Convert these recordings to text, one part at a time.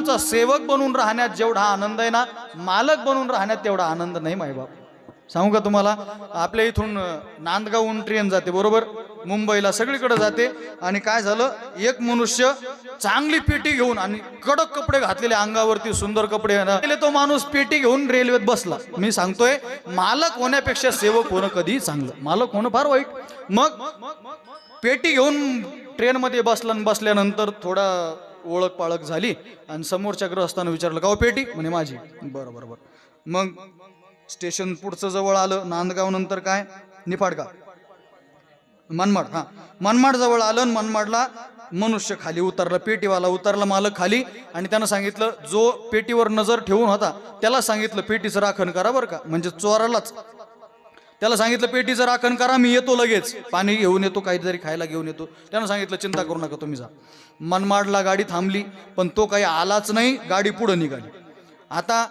महाराजांचा सेवक बनून राहण्यात जेवढा आनंद आहे ना, मालक बनून राहण्यात तेवढा आनंद नाही मायबाप. सांगू का तुम्हाला, आपल्या इथून नांदगावहून ट्रेन जाते बरोबर, मुंबईला सगळीकडे जाते. आणि काय झालं, एक मनुष्य चांगली पेटी घेऊन आणि कडक कपडे घातलेले अंगावरती, सुंदर कपडे, तो माणूस पेटी घेऊन रेल्वेत बसला. मी सांगतोय, मालक होण्यापेक्षा सेवक होणं कधी चांगलं, मालक होणं फार वाईट. मग पेटी घेऊन ट्रेनमध्ये बसला, बसल्यानंतर थोडा ओळख पाळख झाली आणि समोरच्या ग्रहस्थानं विचारलं, का हो पेटी? म्हणे माझी. बरं बरं बरं. मग स्टेशन पुढचं जवळ आलं, नांदगाव नंतर काय निफाड का मनमाड, हा मनमाड जवळ आलं. मनमाडला मनुष्य खाली उतरला, पेटीवाला उतरला, मालक खाली. आणि त्यानं सांगितलं, जो पेटीवर नजर ठेवून होता त्याला सांगितलं पेटीचं राखण करा बरं का, म्हणजे चोरालाच. त्याला सांगितलं पेटीचं राखण करा, मी येतो लगेच, पाणी घेऊन येतो, काहीतरी खायला घेऊन येतो. त्यानं सांगितलं चिंता करू नका, तुम्ही जा. मनमाडला गाडी थांबली, पण तो काही आलाच नाही. गाडी पुढे निघाली. आता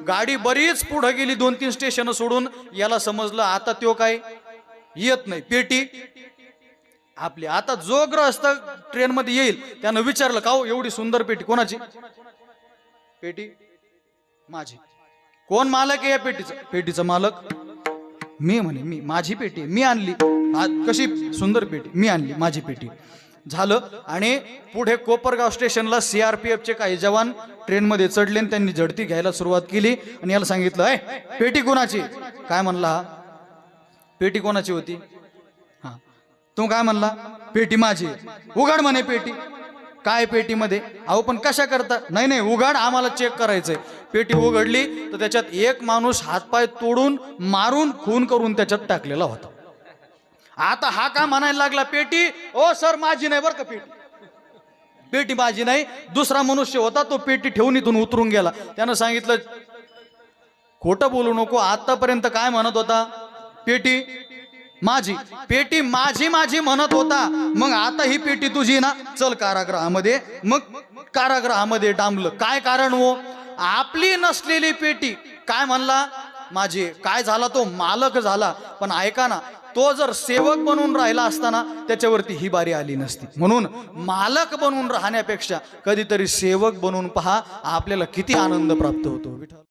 गाडी बरीच पुढे गेली, 2-3 स्टेशन सोडून. याला समजलं आता तो काय येत नाही, पेटी आपली. आता जो ग्रहस्थ ट्रेन मध्ये येईल त्यानं विचारलं, का हो एवढी सुंदर पेटी कोणाची? पेटी माझी. कोण मालक आहे या पेटीचा? पेटीचा मालक मी. म्हणे मी, माझी पेटी मी आणली. कशी सुंदर पेटी? मी आणली, माझी पेटी. झालं. आणि पुढे कोपरगाव स्टेशनला CRPF चे काही जवान ट्रेनमध्ये चढले आणि त्यांनी झडती घ्यायला सुरुवात केली. आणि याला सांगितलं, पेटी कोणाची? काय म्हणला? पेटी कोणाची होती? हा, तू काय म्हणला? पेटी माझी. उघड म्हणे पेटी. काय पेटीमध्ये? अहो पण कशा करता? नाही नाही उघड, आम्हाला चेक करायचंय. पेटी उघडली तर त्याच्यात एक माणूस हातपाय तोडून मारून खून करून त्याच्यात टाकलेला होता. आता हा का म्हणायला लागला, पेटी ओ सर माझी नाही बरं का, पेटी पेटी माझी नाही. दुसरा मनुष्य होता, तो पेटी ठेवून इथून उतरून गेला. त्यानं सांगितलं, खोटं बोलू नको, आतापर्यंत काय म्हणत होता? पेटी माझी. पेटी माझी माझी म्हणत होता, मग आता ही पेटी तुझी ना, चल कारागृहामध्ये. मग कारागृहामध्ये डांबलं. काय कारण हो? आपली नसलेली पेटी. काय म्हणला? माझी. काय झाला? तो मालक झाला. पण ऐका ना, तो जर सेवक बनून राहिला असताना त्याच्यावरती ही बारी आली नसती. म्हणून मालक बनून राहण्यापेक्षा कधीतरी सेवक बनून पहा, आपल्याला किती आनंद प्राप्त होतो. विठ्ठल.